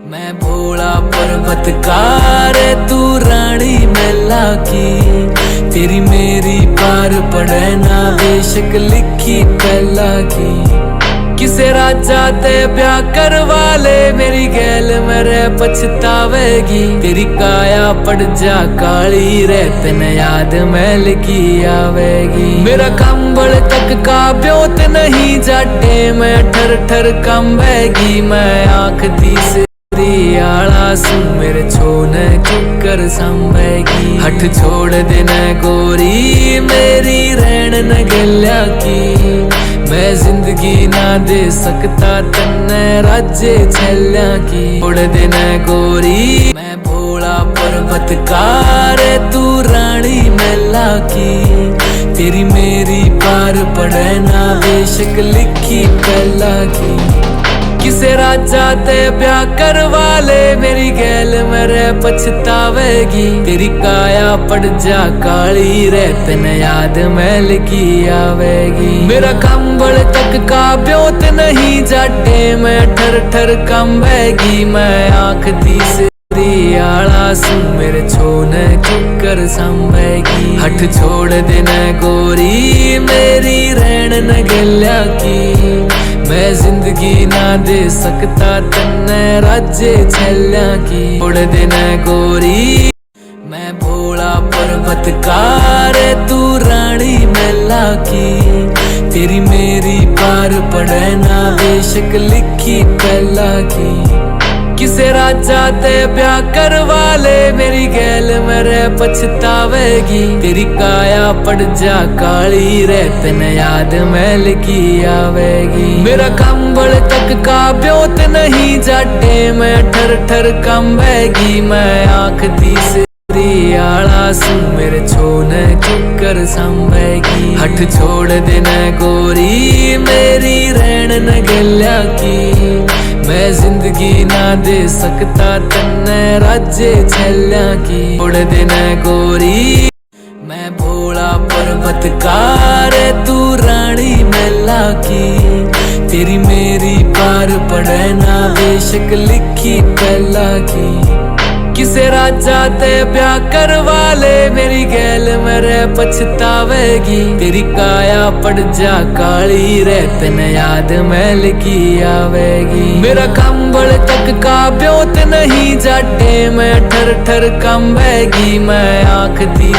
मैं भोला पर्वतकार तू रानी मैला की, तेरी मेरी पार पड़े ना बेशक लिखी पहला की। किसे राजा ते ब्याह करवा ले, मेरी गैल मेरे पछतावेगी। तेरी काया पड़ जा काली रे, तेने याद मैल की आवेगी। मेरा कंबल तक का ब्योत नहीं जाटे, मैं ठर ठर कंबेगी। मैं आँख दी आला सू मेरे छोने कुकर संभेगी। हट छोड़ देना गोरी मेरी रहन न गल्या की, मैं जिंदगी ना दे सकता तन्ने राज्य छल्या की। छोड़ देना गोरी मैं भोला पर्वतकार तू रानी मैला की, तेरी मेरी पार पड़े ना बेशक लिखी पहला की। किसे राजा ते ब्याह करवा ले, मेरी गैल मेरे पछतावेगी। तेरी काया पड़ जा काली रे, तेने याद मैल की आवेगी। मेरा कंबल तक का ब्योत नहीं जाटे, मैं ठर ठर कंबेगी। मैं आँख दी आला सू मेरे छोने कुकर संभेगी। हट छोड़ देना गोरी मेरी रहन न गल्या की, मैं जिंदगी ना दे सकता तन्ने राज्य छल्या की। छोड़ देना गोरी मैं भोला पर्वतकार तू रानी मैला की, तेरी मेरी पार पड़े ना बेशक लिखी पहला की। किसे राजा ते ब्याह करवा ले, मेरी गैल मेरे पछतावेगी। तेरी काया पड़ जा काली रे, तेने याद मैल की आवेगी। मेरा कंबल तक का ब्योत नहीं जाटे, मैं ठर ठर कंबेगी। मैं आँख दी आला सू मेरे छोने कुकर संभेगी। हट छोड़ देना गोरी मेरी रहन न गल्या की, मैं जिंदगी ना दे सकता तन्ने राज्य छल्या की। छोड़ देना गोरी मैं भोला पर्वतकार तू रानी मैला की, तेरी मेरी पार पड़े ना बेशक लिखी पहला की। किसे राजा ते ब्याह करवा ले, मेरी गैल मेरे पछतावेगी। तेरी काया पड़ जा काली रे, तेने याद मैल की आवेगी। मेरा कंबल तक का ब्योत नहीं जाटे, मैं ठर ठर कंबेगी। मैं आँख दी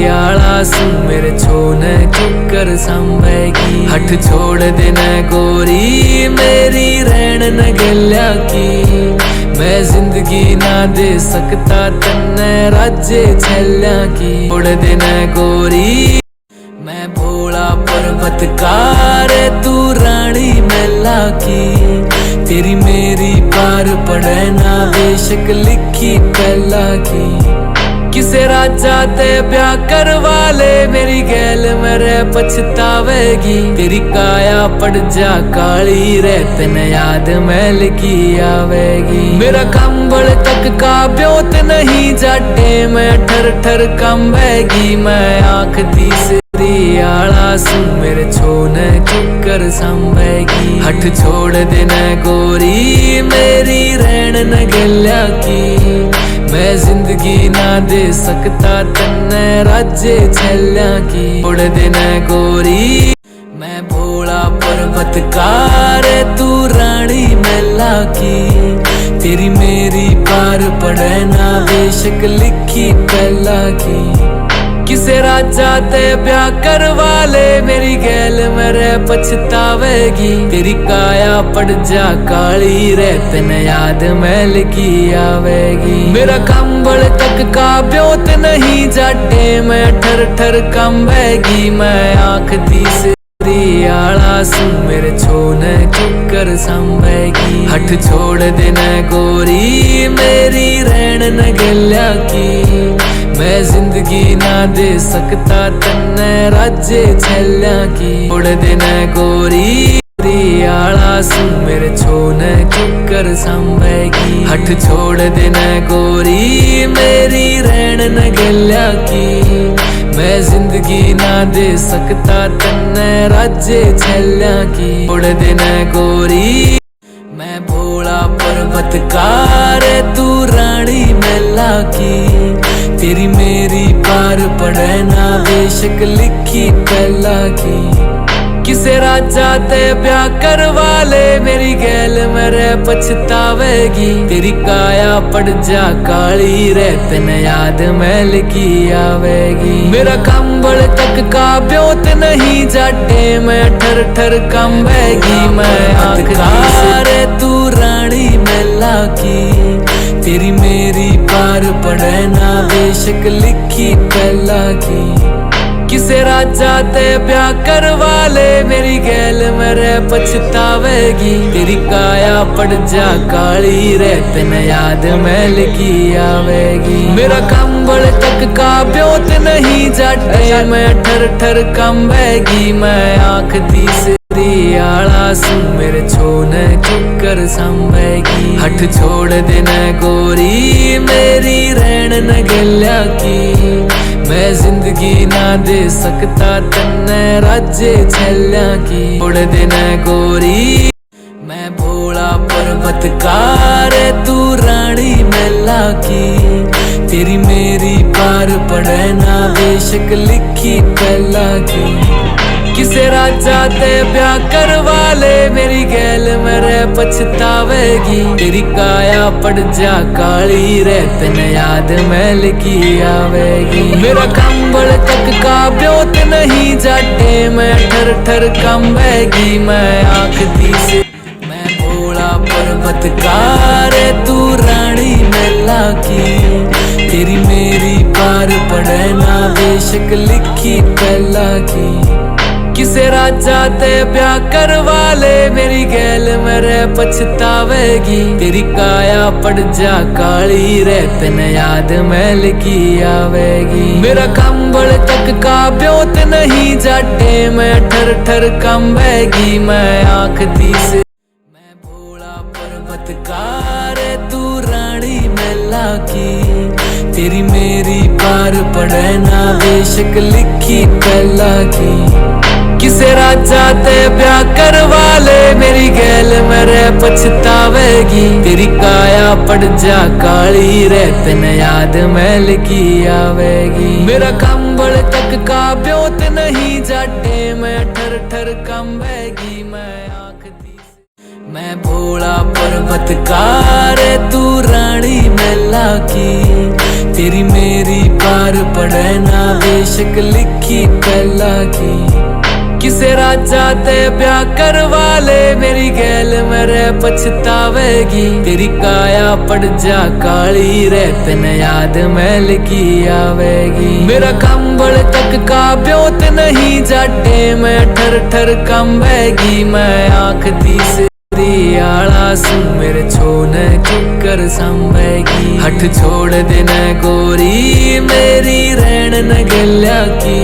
आला सू मेरे छोने कुकर संभेगी। हट छोड़ देना गोरी मेरी रहन न गल्या की, मैं जिंदगी ना दे सकता तन्ने राज्य छल्या की। छोड़ देना गोरी मैं भोला पर्वतकार तू रानी मैला की, तेरी मेरी पार पड़े ना बेशक लिखी पहला की। किसे राजा ते ब्याह करवा ले, मेरी गैल मेरे पछतावेगी। तेरी काया पड़ जा काली रे, तेने याद मैल की आवेगी। मेरा कंबल तक का ब्योत नहीं जाटे, मैं ठर ठर कंबेगी। मैं आँख दी आला सू मेरे छोने कुकर संभेगी। हट छोड़ देना गोरी मेरी रहन न गल्या की, मैं जिंदगी ना दे सकता तन्ने राज्य छल्या की। छोड़ देना गोरी मैं भोला पर्वतकार तू रानी मैला की, तेरी मेरी पार पड़े ना बेशक लिखी पहला की। किसे राजा ते ब्याह करवा ले, मेरी गैल मेरे पछतावेगी। तेरी काया पड़ जा काली रे, तेने याद मैल की आवेगी। मेरा कंबल तक का ब्योत नहीं जाटे, मैं ठर ठर कंबेगी। मैं आँख दी आला सू मेरे छोने कुकर संभेगी। हट छोड़ देना गोरी मेरी रहन न गल्या की, मैं जिंदगी ना दे सकता तन्ने राज्य छल्या की। छोड़ देना गोरी आला सू मेरे छोने कुकर संभेगी। हट छोड़ देना गोरी मेरी रहन न गल्या की, मैं जिंदगी ना दे सकता तन्ने राज्य छल्या की। छोड़ देना गोरी मैं भोला पर्वतकार तू रानी मैला की, तेरी मेरी पार पड़े ना बेशक लिखी पहला की। किसे राजा ते ब्याह करवा ले, मेरी गैल मेरे पछतावेगी। तेरी काया पड़ जा काली रे, तेने याद मैल की आवेगी। मेरा कंबल तक का ब्योत नहीं जाटे, मैं ठर ठर कंबेगी। मैं आखिर तू रानी मैला की, तेरी मेरी पार पड़े ना बेशक लिखी पहला की। किसे राजा ते ब्याह करवा ले, मेरी गैल मेरे पछतावेगी। तेरी काया पड़ जा काली रे, तेने याद मैल की आवेगी। मेरा कंबल तक का ब्योत नहीं जाटे, मैं ठर ठर कंबेगी। मैं आँख तीसरी आला सू, मेरे छोने चुकर संभेगी। हट छोड़ देना गोरी मेरी रहन न गल्या की, मैं जिंदगी ना दे सकता तन्ने राज्य छल्या की। छोड़ देना गोरी मैं भोला पर्वतकार तू रानी मैला की, तेरी मेरी पार पड़े ना बेशक लिखी पहला की। किसे राजा ते ब्याह करवा ले, मेरी गैल मेरे पछतावेगी। तेरी काया पड़ जा काली रे, तेने याद मैल की आवेगी। मेरा कंबल तक का ब्योत नहीं जाटे, मैं ठर ठर कंबेगी। मैं आँख तीसरी मैं भोला पर्वतकार तू रानी मैला की, तेरी मेरी पार पड़े ना बेशक लिखी पहला की। किसे राजा ते ब्याह करवा ले, मेरी गैल मेरे पछतावेगी। तेरी काया पड़ जा काली रे, तेने याद मैल की आवेगी। मेरा कंबल तक का ब्योत नहीं जाटे, मैं ठर ठर कंबेगी। मैं आँख तीसरी मैं भोला पर्वतकार तू रानी मैला की, तेरी मेरी पार पड़े ना बेशक लिखी पहला की। किसे राजा ते ब्याह करवा ले, मेरी गैल मेरे पछतावेगी। तेरी काया पड़ जा काली रे, तेने याद मैल की आवेगी। मेरा कंबल तक का ब्योत नहीं जाटे, मैं ठर ठर कंबेगी। मैं आँख तीसरी मैं भोला पर्वतकार तू रानी मैला की, तेरी मेरी पार पड़े ना बेशक लिखी पहला की। किसे राजा ते ब्याह करवा ले, मेरी गैल मेरे पछतावेगी। तेरी काया पड़ जा काली रे, तेने याद मैल की आवेगी। मेरा कंबल तक का ब्योत नहीं जाटे, मैं ठर ठर कंबेगी। मैं आँख तीसरी आला सू, मेरे छोने चुकर संभेगी। हट छोड़ देना गोरी मेरी रहन न गल्या की,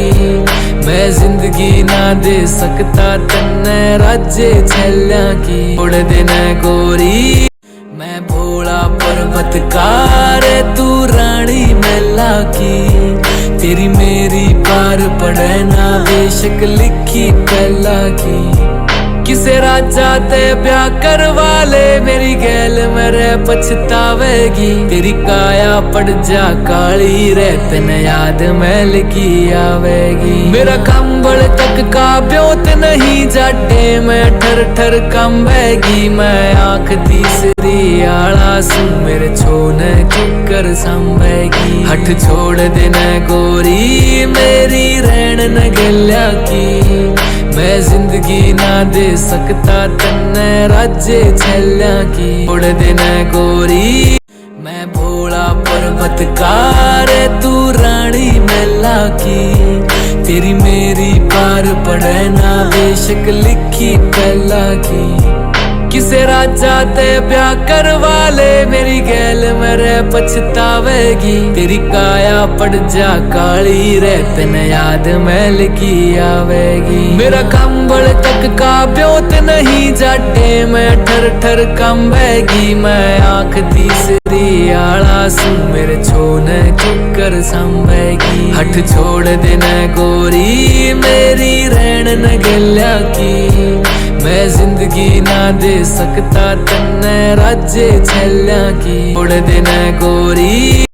मैं जिंदगी ना दे सकता तन्ने राज्य छल्या की। छोड़ देना गोरी मैं भोला पर्वतकार तू रानी मैला की, तेरी मेरी पार पड़े ना बेशक लिखी पहला की। किसे राजा ते ब्याह करवा ले, मेरी गैल मेरे पछतावेगी। तेरी काया पड़ जा काली रे, तेने याद मैल की आवेगी। मेरा कंबल तक का ब्योत नहीं जाटे, मैं ठर ठर कंबेगी। मैं आँख तीसरी आला सू, मेरे छोने चुकर संभेगी। हट छोड़ देना गोरी मेरी रहन न गल्या की, मैं जिंदगी ना दे सकता तन्ने राज्य छल्या की। छोड़ देना गोरी मैं भोला पर्वतकार तू रानी मैला की, तेरी मेरी पार पड़े ना बेशक लिखी पहला की। किसे राजा ते ब्याह करवा ले, मेरी गैल मेरे पछतावेगी। तेरी काया पड़ जा काली रे, तेने याद मैल की आवेगी। मेरा कंबल तक का ब्योत नहीं जाटे, मैं ठर ठर कंबेगी। मैं आँख तीसरी आला सू, मेरे छोने चुकर संभेगी। हट छोड़ देना गोरी मेरी रहन न गल्या की, मैं जिंदगी ना दे सकता तन्ने राज्य छल्या की उड़ दिन गोरी।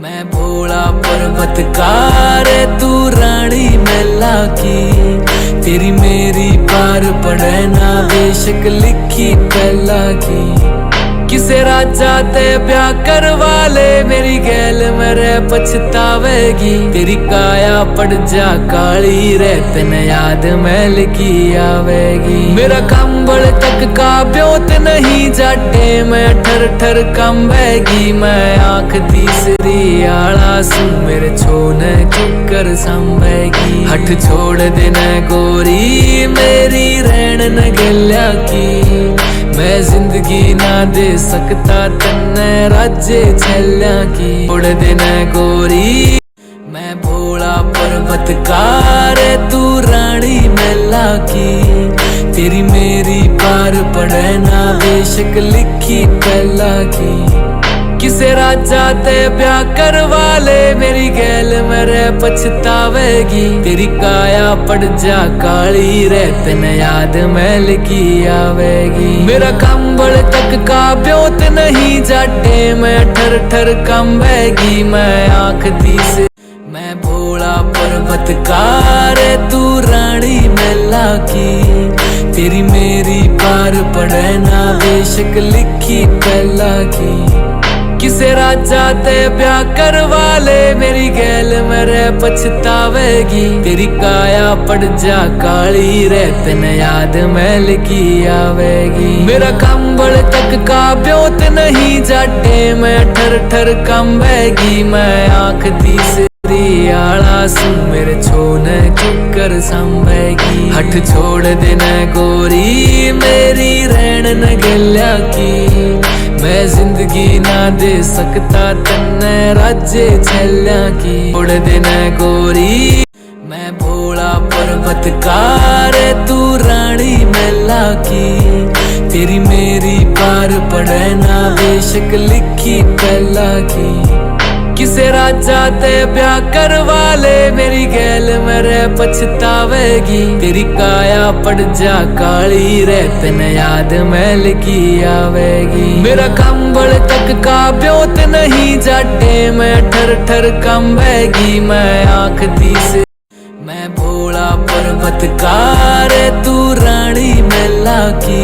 मैं भोला पर्वतकार तू रानी मैला की, तेरी मेरी पार पड़े ना बेशक लिखी पहला की। किसे राजा ते ब्याह करवा ले मेरी गैल मेरे पछतावेगी, तेरी काया पड़ जा काली रे तेने याद मैल की आवेगी। मेरा कंबल तक का ब्योत नहीं जाटे मैं ठर ठर कंबेगी। मैं आंख तीसरी आला सू मेरे छोने चुकर संभेगी। हट छोड़ देना गोरी मेरी रहन न गल्या की, मैं जिंदगी ना दे सकता तन्ने राज्य छल्या की उड़ देना गोरी। मैं भोला पर्वतकार तू रानी मैला की, तेरी मेरी पार पड़े ना बेशक लिखी पहला की। किसे राजा ते ब्याह करवा ले मेरी गैल मेरे पछतावेगी, तेरी काया पड़ जा काली रे तेने याद मैल की आवेगी। मेरा कंबल तक का ब्योत नहीं जाटे मैं ठर ठर कंबेगी। मैं आंख तीसरी मैं भोला पर्वतकार तू रानी मैला की, तेरी मेरी पार पड़े ना बेशक लिखी पहला की। किसे राजा ते ब्याह करवा ले मेरी गैल मेरे पछतावेगी, तेरी काया पड़ जा काली रे तेने याद मैल की आवेगी। मेरा कंबल तक का ब्योत नहीं जाटे मैं ठर ठर कंबेगी। मैं आंख तीसरी आला सू मेरे छोने चुकर संभेगी। हट छोड़ देना गोरी मेरी रहन न गल्या की, मैं जिंदगी ना दे सकता तन्ने राज्य छल्या की उड़ देना गोरी। मैं भोला पर्वतकार तू रानी मैला की, तेरी मेरी पार पड़े ना बेशक लिखी पहला की। किसे राजा ते ब्याह करवा ले मेरी गैल मेरे पछतावेगी, तेरी काया पड़ जा काली रे तेने याद मैल की आवेगी। मेरा कंबल तक का ब्योत नहीं जाटे मैं ठर ठर कंबेगी। मैं आंख तीसरी मैं भोला पर्वतकार तू रानी मैला की,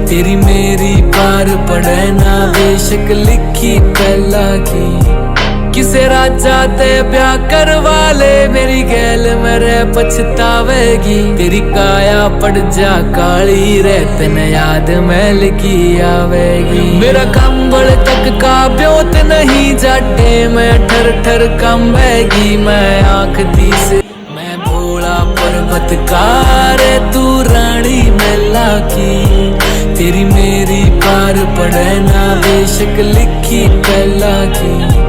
तेरी मेरी पार पड़े ना बेशक लिखी पहला की। किसे राजा ते ब्याह करवा ले मेरी गैल मेरे पछतावेगी, तेरी काया पड़ जा काली रे तेने याद मैल की आवेगी। मेरा कंबल तक का ब्योत नहीं जाटे मैं ठर ठर कंबेगी। मैं आंख तीसरी मैं भोला पर्वतकार तू रानी मैला की, तेरी मेरी पार पड़े ना बेशक लिखी पहला की।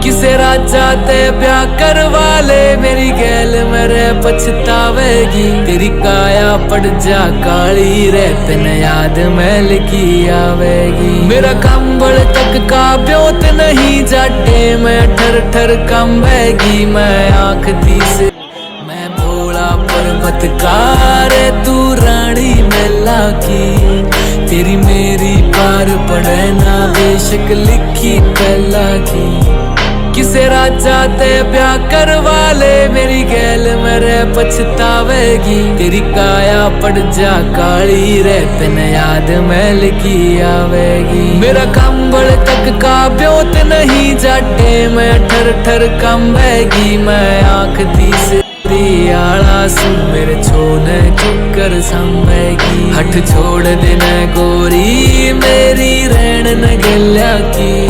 किसे राजा ते ब्याह करवा ले मेरी गैल मेरे पछतावेगी, तेरी काया पड़ जा काली रे तेने याद मैल की आवेगी। मेरा कंबल तक का ब्योत नहीं जाटे मैं ठर ठर कंबेगी। मैं आंख तीसरी मैं भोला पर्वतकार तू रानी मैला की, तेरी मेरी पार पड़े ना बेशक लिखी पहला की। किसे राजा ते ब्याह करवा ले मेरी गैल मेरे पछतावेगी, तेरी काया पड़ जा काली रे तेने याद मैल की आवेगी। मेरा कंबल तक का ब्योत नहीं जाटे मैं ठर ठर कंबेगी। मैं आंख तीसरी आला सू मेरे छोने चुकर संभेगी। हट छोड़ देना गोरी मेरी रहन न गल्या की,